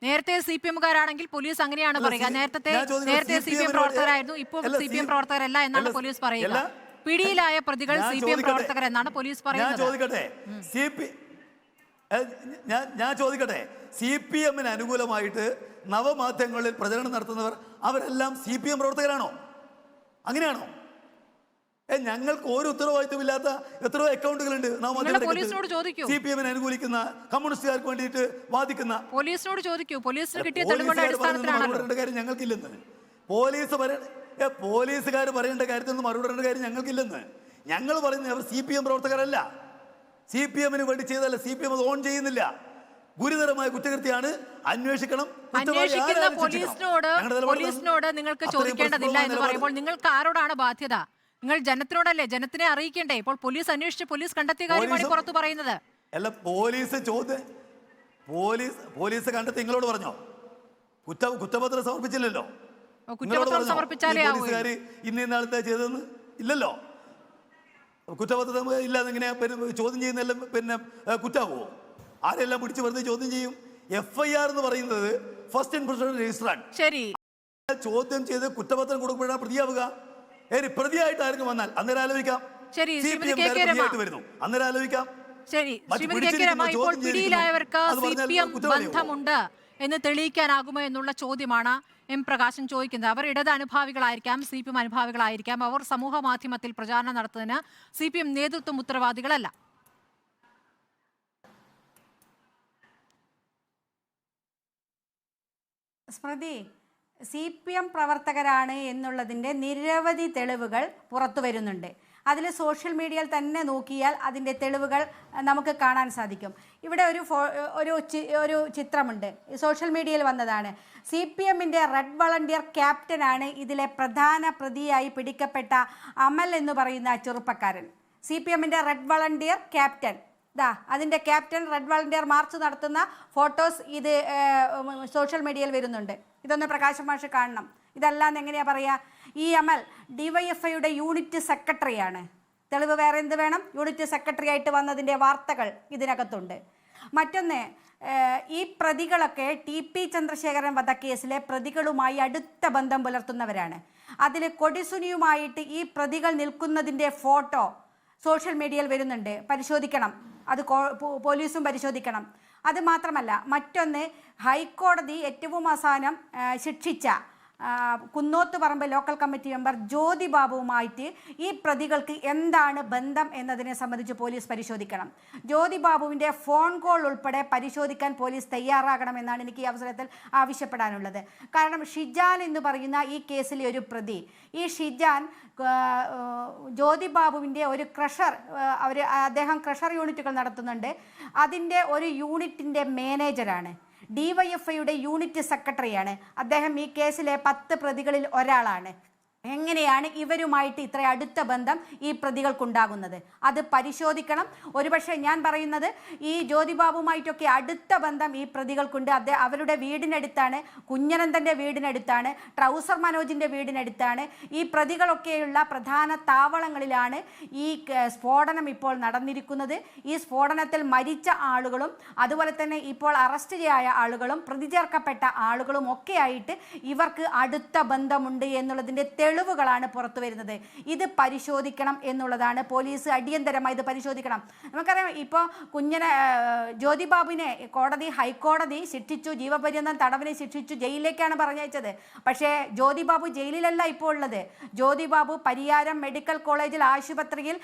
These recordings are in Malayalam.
നേരത്തെ CPM-കാരാണെങ്കിൽ പോലീസ് അങ്ങനെയാണ് പറയുക. നേരത്തെ CPM പ്രവർത്തകരായിരുന്നു, ഇപ്പോൾ CPM പ്രവർത്തകരല്ല എന്നാണ് പോലീസ് പറയുക. പിടിയിലായ പ്രതികൾ CPM പ്രവർത്തകർ എന്നാണ് പോലീസ് പറയുന്നത്. ഞാൻ ചോദിക്കട്ടെ, CPM-ന് അനുകൂലമായിട്ട് നവമാധ്യമങ്ങളിൽ പ്രചരണം നടത്തുന്നവർ അവരെല്ലാം CPM പ്രവർത്തകരാണോ? അങ്ങനെയാണോ? ഞങ്ങൾക്ക് ഒരു ഉത്തരവാദിത്വമില്ലാത്ത എത്രയോ അക്കൗണ്ടുകളുണ്ട് നവമാധ്യമങ്ങളിൽ. CPM-നെ അനുകൂലിക്കുന്ന, കമ്മ്യൂണിസ്റ്റുകാർക്ക് വേണ്ടിയിട്ട് വാദിക്കുന്ന. പോലീസിനോട് ചോദിക്കൂ, പോലീസിന് കിട്ടിയ തെളിവുകളുടെ അടിസ്ഥാനത്തിലാണ് കാര്യം ഞങ്ങൾക്കില്ലെന്ന്. പോലീസുകാർ പറയേണ്ട കാര്യത്തിൽ മറുപടി പറയേണ്ട കാര്യം ഞങ്ങൾക്കില്ലെന്ന്. ഞങ്ങൾ പറയുന്നത് അവർ CPM പ്രവർത്തകരല്ല, CPM-ന് വേണ്ടി ചെയ്തല്ല, CPM അത് ഓൺ ചെയ്യുന്നില്ല. ഗുരുതരമായ കുറ്റകൃത്യമാണ്, അന്വേഷിക്കണം. പോലീസിനോട് നിങ്ങൾക്ക് ചോദിക്കേണ്ടതില്ല എന്ന് പറയുമ്പോൾ നിങ്ങൾക്ക് ആരോടാണ് ബാധ്യത? നിങ്ങൾ ജനത്തിനോടല്ലേ? ജനത്തിനെ അറിയിക്കണ്ടേ? ഇപ്പോൾ പോലീസ് അന്വേഷിച്ച് പോലീസ് കണ്ടെത്തിയ കാര്യമാണ് പുറത്തു പറയുന്നത്. അല്ല, പോലീസ് കണ്ടെത്തി നിങ്ങളോട് പറഞ്ഞോ? കുറ്റപത്രം സമർപ്പിച്ചില്ലല്ലോ. കുറ്റപത്രം സമർപ്പിച്ചാലേ പോലീസുകാര് ഇന്നാളത്തെ ചെയ്തതെന്ന് ഇല്ലല്ലോ. കുറ്റപത്രം ഇല്ലാതെ ഇങ്ങനെ ചോദ്യം ചെയ്യുന്നതെല്ലാം പിന്നെ കുറ്റാവുമോ? ആരെല്ലാം പിടിച്ച് വെറുതെ ചോദ്യം ചെയ്യും? FIR എന്ന് പറയുന്നത് ഫസ്റ്റ് ഇൻപ്രഷൻ രജിസ്റ്ററാണ്. ശരി, ചോദ്യം ചെയ്ത് കുറ്റപത്രം കൊടുക്കുമ്പോഴാണ് പ്രതിയാവുക. പ്രതിയായിട്ട് ആരെങ്കിലും വന്നാൽ അന്നേരം ആലോചിക്കാം. വരുന്നു അന്നേരം ആലോചിക്കാം. ശരി, ഇപ്പോൾ പിടിയിലായവർക്ക് CPM ബന്ധമുണ്ട് എന്ന് തെളിയിക്കാനാകുമോ എന്നുള്ള ചോദ്യമാണ് M. പ്രകാശൻ ചോദിക്കുന്നത്. അവർ ഇടത് അനുഭാവികളായിരിക്കാം, CPM അനുഭാവികളായിരിക്കാം. അവർ സമൂഹ മാധ്യമത്തിൽ പ്രചാരണം നടത്തുന്നതിന് CPM നേതൃത്വം ഉത്തരവാദികളല്ല. സ്മൃതി, CPM പ്രവർത്തകരാണ് എന്നുള്ളതിൻ്റെ നിരവധി തെളിവുകൾ പുറത്തു വരുന്നുണ്ട്. അതിൽ സോഷ്യൽ മീഡിയയിൽ തന്നെ നോക്കിയാൽ അതിൻ്റെ തെളിവുകൾ നമുക്ക് കാണാൻ സാധിക്കും. ഇവിടെ ഒരു ചിത്രമുണ്ട്, സോഷ്യൽ മീഡിയയിൽ വന്നതാണ്. CPM-ന്റെ റെഡ് വളണ്ടിയർ ക്യാപ്റ്റനാണ് ഇതിലെ പ്രധാന പ്രതിയായി പിടിക്കപ്പെട്ട അമൽ എന്ന് പറയുന്ന ചെറുപ്പക്കാരൻ. CPM-ന്റെ റെഡ് വളണ്ടിയർ ക്യാപ്റ്റൻ, അതിൻ്റെ ക്യാപ്റ്റൻ റെഡ് വളണ്ടിയർ മാർച്ച് നടത്തുന്ന ഫോട്ടോസ് ഇത് സോഷ്യൽ മീഡിയയിൽ വരുന്നുണ്ട്. ഇതൊന്ന് പ്രകാശ് മാഷ് കാണണം. ഇതല്ലാന്ന് എങ്ങനെയാ പറയുക? ഈ അമൽ DYFIയുടെ യൂണിറ്റ് സെക്രട്ടറിയാണ്. തെളിവ് വേറെ എന്ത് വേണം? യൂണിറ്റ് സെക്രട്ടറി ആയിട്ട് വന്നതിൻ്റെ വാർത്തകൾ ഇതിനകത്തുണ്ട്. മറ്റൊന്ന്, ഈ പ്രതികളൊക്കെ TP ചന്ദ്രശേഖരൻ വധക്കേസിലെ പ്രതികളുമായി അടുത്ത ബന്ധം പുലർത്തുന്നവരാണ്. അതിൽ കൊടിസുനിയുമായിട്ട് ഈ പ്രതികൾ നിൽക്കുന്നതിൻ്റെ ഫോട്ടോ സോഷ്യൽ മീഡിയയിൽ വരുന്നുണ്ട്. പരിശോധിക്കണം, അത് പോലീസും പരിശോധിക്കണം. അത് മാത്രമല്ല, മറ്റൊന്ന്, ഹൈക്കോടതി ഏറ്റവും അവസാനം ശിക്ഷിച്ച Kunnothuparamba local committee member Jyothi ബാബുവുമായിട്ട് ഈ പ്രതികൾക്ക് എന്താണ് ബന്ധം എന്നതിനെ സംബന്ധിച്ച് പോലീസ് പരിശോധിക്കണം. ജ്യോതി ബാബുവിൻ്റെ ഫോൺ കോൾ ഉൾപ്പെടെ പരിശോധിക്കാൻ പോലീസ് തയ്യാറാകണമെന്നാണ് എനിക്ക് ഈ അവസരത്തിൽ ആവശ്യപ്പെടാനുള്ളത്. കാരണം ഷിജാൻ എന്ന് പറയുന്ന ഈ കേസിലെ ഒരു പ്രതി, ഈ ഷിജാൻ ജ്യോതി ബാബുവിൻ്റെ ഒരു അദ്ദേഹം ക്രഷർ യൂണിറ്റുകൾ നടത്തുന്നുണ്ട്. അതിൻ്റെ ഒരു യൂണിറ്റിൻ്റെ മാനേജറാണ്. DYFIയുടെ യൂണിറ്റ് സെക്രട്ടറിയാണ് അദ്ദേഹം. ഈ കേസിലെ 10 പ്രതികളിൽ ഒരാളാണ്. എങ്ങനെയാണ് ഇവരുമായിട്ട് ഇത്ര അടുത്ത ബന്ധം ഈ പ്രതികൾക്കുണ്ടാകുന്നത്? അത് പരിശോധിക്കണം. ഒരുപക്ഷെ ഞാൻ പറയുന്നത് ഈ ജ്യോതിബാബുമായിട്ടൊക്കെ അടുത്ത ബന്ധം ഈ പ്രതികൾക്കുണ്ട്. അവരുടെ വീടിനടുത്താണ്, കുഞ്ഞനന്തൻ്റെ വീടിനടുത്താണ്, ട്രൗസർ മനോജിൻ്റെ വീടിനടുത്താണ്. ഈ പ്രതികളൊക്കെയുള്ള പ്രധാന താവളങ്ങളിലാണ് ഈ സ്ഫോടനം ഇപ്പോൾ നടന്നിരിക്കുന്നത്. ഈ സ്ഫോടനത്തിൽ മരിച്ച ആളുകളും അതുപോലെ തന്നെ ഇപ്പോൾ അറസ്റ്റ് ചെയ്യായ ആളുകളും പ്രതി ചേർക്കപ്പെട്ട ആളുകളും ഒക്കെ ആയിട്ട് ഇവർക്ക് അടുത്ത ബന്ധമുണ്ട് എന്നുള്ളതിൻ്റെ തെളിവുകളാണ് പുറത്തു വരുന്നത്. ഇത് പരിശോധിക്കണം എന്നുള്ളതാണ്. പോലീസ് അടിയന്തരമായി ഇത് പരിശോധിക്കണം. നമുക്കറിയാം, ഇപ്പോൾ ജ്യോതിബാബുവിനെ ഹൈക്കോടതി ശിക്ഷിച്ചു, ജീവപര്യന്തം തടവിനെ ശിക്ഷിച്ചു, ജയിലിലേക്കാണ് പറഞ്ഞയച്ചത്. പക്ഷേ ജ്യോതിബാബു ജയിലിലല്ല ഇപ്പോൾ ഉള്ളത്. ജ്യോതിബാബു പരിയാരം മെഡിക്കൽ കോളേജിൽ ആശുപത്രിയിൽ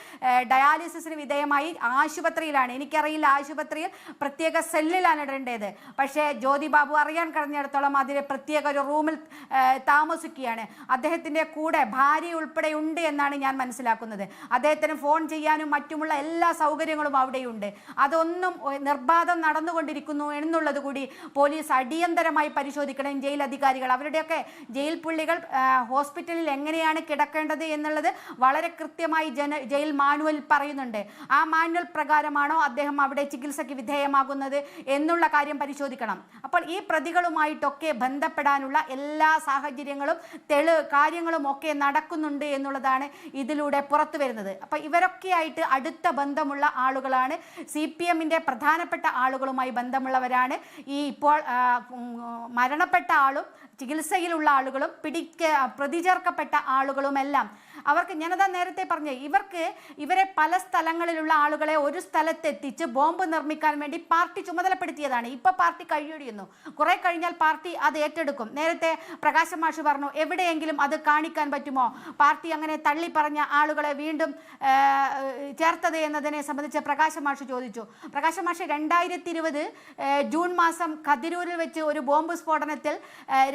ഡയാലിസിസിന് വിധേയമായി ആശുപത്രിയിലാണ്. എനിക്കറിയില്ല, ആശുപത്രിയിൽ പ്രത്യേക സെല്ലിലാണ് ഇടേണ്ടത്. പക്ഷേ ജ്യോതിബാബു അറിയാൻ കഴിഞ്ഞിടത്തോളം അതിന് പ്രത്യേക ഒരു റൂമിൽ താമസിക്കുകയാണ്. അദ്ദേഹത്തിൻ്റെ കൂടെ ഭാര്യ ഉൾപ്പെടെ ഉണ്ട് എന്നാണ് ഞാൻ മനസ്സിലാക്കുന്നത്. അദ്ദേഹത്തിന് ഫോൺ ചെയ്യാനും മറ്റുമുള്ള എല്ലാ സൗകര്യങ്ങളും അവിടെയുണ്ട്. അതൊന്നും നിർബാധം നടന്നുകൊണ്ടിരിക്കുന്നു എന്നുള്ളത് കൂടി പോലീസ് അടിയന്തരമായി പരിശോധിക്കണം. ജയിൽ അധികാരികൾ, അവരുടെയൊക്കെ ജയിൽ പുള്ളികൾ ഹോസ്പിറ്റലിൽ എങ്ങനെയാണ് കിടക്കേണ്ടത് എന്നുള്ളത് വളരെ കൃത്യമായി ജയിൽ മാനുവൽ പറയുന്നുണ്ട്. ആ മാനുവൽ പ്രകാരമാണോ അദ്ദേഹം അവിടെ ചികിത്സയ്ക്ക് വിധേയമാകുന്നത് എന്നുള്ള കാര്യം പരിശോധിക്കണം. അപ്പോൾ ഈ പ്രതികളുമായിട്ടൊക്കെ ബന്ധപ്പെടാനുള്ള എല്ലാ സാഹചര്യങ്ങളും കാര്യങ്ങളും ഒക്കെ നടക്കുന്നുണ്ട് എന്നുള്ളതാണ് ഇതിലൂടെ പുറത്തു വരുന്നത്. അപ്പം ഇവരൊക്കെയായിട്ട് അടുത്ത ബന്ധമുള്ള ആളുകളാണ്, CPM-ന്റെ പ്രധാനപ്പെട്ട ആളുകളുമായി ബന്ധമുള്ളവരാണ്. ഈ ഇപ്പോൾ മരണപ്പെട്ട ആളും ചികിത്സയിലുള്ള ആളുകളും പ്രതി ചേർക്കപ്പെട്ട ആളുകളുമെല്ലാം. അവർക്ക് ഞാനതാ നേരത്തെ പറഞ്ഞേ, ഇവരെ പല സ്ഥലങ്ങളിലുള്ള ആളുകളെ ഒരു സ്ഥലത്തെത്തിച്ച് ബോംബ് നിർമ്മിക്കാൻ വേണ്ടി പാർട്ടി ചുമതലപ്പെടുത്തിയതാണ്. ഇപ്പൊ പാർട്ടി കഴിയൊഴിയുന്നു, കുറെ കഴിഞ്ഞാൽ പാർട്ടി അത് ഏറ്റെടുക്കും. നേരത്തെ പ്രകാശ് മാഷ് പറഞ്ഞു, എവിടെയെങ്കിലും അത് കാണിക്കാൻ പറ്റുമോ പാർട്ടി അങ്ങനെ തള്ളി പറഞ്ഞ ആളുകളെ വീണ്ടും ചേർത്തത് എന്നതിനെ സംബന്ധിച്ച് പ്രകാശ് മാഷ് ചോദിച്ചു. പ്രകാശ് മാഷ് 2020 ജൂൺ മാസം കതിരൂരിൽ വെച്ച് ഒരു ബോംബ് സ്ഫോടനത്തിൽ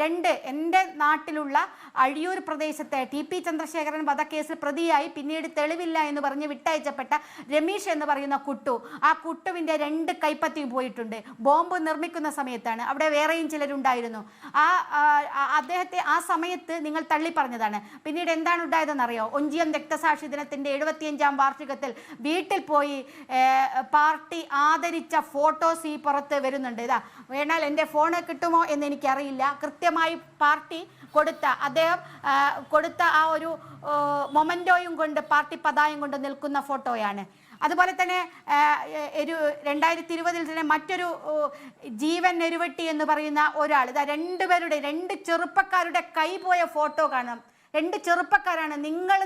എൻ്റെ നാട്ടിലുള്ള അഴിയൂർ പ്രദേശത്തെ TP ചന്ദ്രശേഖരൻ വധക്കേസിൽ പ്രതിയായി പിന്നീട് തെളിവില്ല എന്ന് പറഞ്ഞ് വിട്ടയച്ചപ്പെട്ട രമീഷ് എന്ന് പറയുന്ന കുട്ടു, ആ കുട്ടുവിൻ്റെ 2 കൈപ്പത്തിയും പോയിട്ടുണ്ട്. ബോംബ് നിർമ്മിക്കുന്ന സമയത്താണ്. അവിടെ വേറെയും ചിലരുണ്ടായിരുന്നു. അദ്ദേഹത്തെ ആ സമയത്ത് നിങ്ങൾ തള്ളി പറഞ്ഞതാണ്. പിന്നീട് എന്താണ് ഉണ്ടായതെന്നറിയോ? ഒഞ്ചിയം രക്തസാക്ഷി ദിനത്തിൻ്റെ 75ാം വാർഷികത്തിൽ വീട്ടിൽ പോയി പാർട്ടി ആദരിച്ച ഫോട്ടോസ് ഈ പുറത്ത് വരുന്നുണ്ട്. ഇതാ വേണാൽ എൻ്റെ ഫോണ് കിട്ടുമോ എന്ന് എനിക്കറിയില്ല. കൃത്യമായി പാർട്ടി അദ്ദേഹം കൊടുത്ത ആ ഒരു മൊമെന്റോയും കൊണ്ട്, പാർട്ടി പതാകം കൊണ്ട് നിൽക്കുന്ന ഫോട്ടോയാണ്. അതുപോലെ തന്നെ 2020 തന്നെ മറ്റൊരു ജീവൻ നെരുവട്ടി എന്ന് പറയുന്ന ഒരാൾ, ഇതാ 2 ചെറുപ്പക്കാരുടെ കൈ പോയ ഫോട്ടോ കാണാം. 2 ചെറുപ്പക്കാരാണ്. നിങ്ങൾ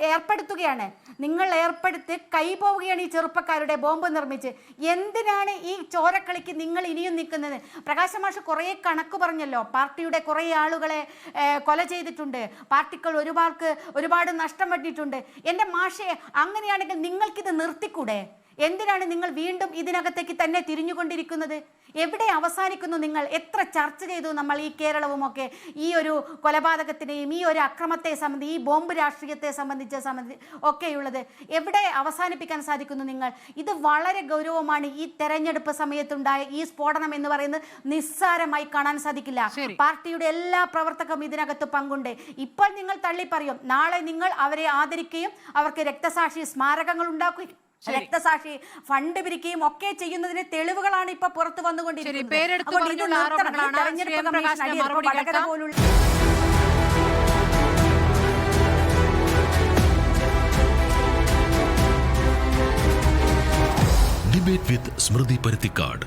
ഏർപ്പെടുത്തുകയാണ്, നിങ്ങൾ ഏർപ്പെടുത്തി കൈ പോവുകയാണ് ഈ ചെറുപ്പക്കാരുടെ ബോംബ് നിർമ്മിച്ച്. എന്തിനാണ് ഈ ചോരക്കളിക്ക് നിങ്ങൾ ഇനിയും നിൽക്കുന്നത്? പ്രകാശ് മാഷ് കുറേ കണക്ക് പറഞ്ഞല്ലോ. പാർട്ടിയുടെ കുറേ ആളുകളെ കൊല ചെയ്തിട്ടുണ്ട്, പാർട്ടികൾ ഒരുപാട് നഷ്ടം പറ്റിയിട്ടുണ്ട്. എൻ്റെ മാഷെ, അങ്ങനെയാണെങ്കിൽ നിങ്ങൾക്കിത് നിർത്തിക്കൂടെ? എന്തിനാണ് നിങ്ങൾ വീണ്ടും ഇതിനകത്തേക്ക് തന്നെ തിരിഞ്ഞുകൊണ്ടിരിക്കുന്നത്? എവിടെ അവസാനിക്കുന്നു നിങ്ങൾ? എത്ര ചർച്ച ചെയ്തു നമ്മൾ ഈ കേരളവുമൊക്കെ ഈ ഒരു കൊലപാതകത്തിനെയും ഈ ഒരു അക്രമത്തെ സംബന്ധിച്ച്, ഈ ബോംബ് രാഷ്ട്രീയത്തെ സംബന്ധിച്ച് ഒക്കെയുള്ളത് എവിടെ അവസാനിപ്പിക്കാൻ സാധിക്കുന്നു നിങ്ങൾ? ഇത് വളരെ ഗൗരവമാണ്. ഈ തെരഞ്ഞെടുപ്പ് സമയത്തുണ്ടായ ഈ സ്ഫോടനം എന്ന് പറയുന്നത് നിസ്സാരമായി കാണാൻ സാധിക്കില്ല. പാർട്ടിയുടെ എല്ലാ പ്രവർത്തകരും ഇതിനകത്ത് പങ്കുണ്ട്. ഇപ്പോൾ നിങ്ങൾ തള്ളി പറയും, നാളെ നിങ്ങൾ അവരെ ആദരിക്കുകയും അവർക്ക് രക്തസാക്ഷി സ്മാരകങ്ങൾ ഉണ്ടാക്കുകയും രക്തസാക്ഷി ഫണ്ട് പിരിക്കുകയും ഒക്കെ ചെയ്യുന്നതിന് തെളിവുകളാണ് ഇപ്പൊ പുറത്തു വന്നുകൊണ്ടിരിക്കുന്നത്. ഡിബേറ്റ് വിത്ത് സ്മൃതി പരുത്തിക്കാട്.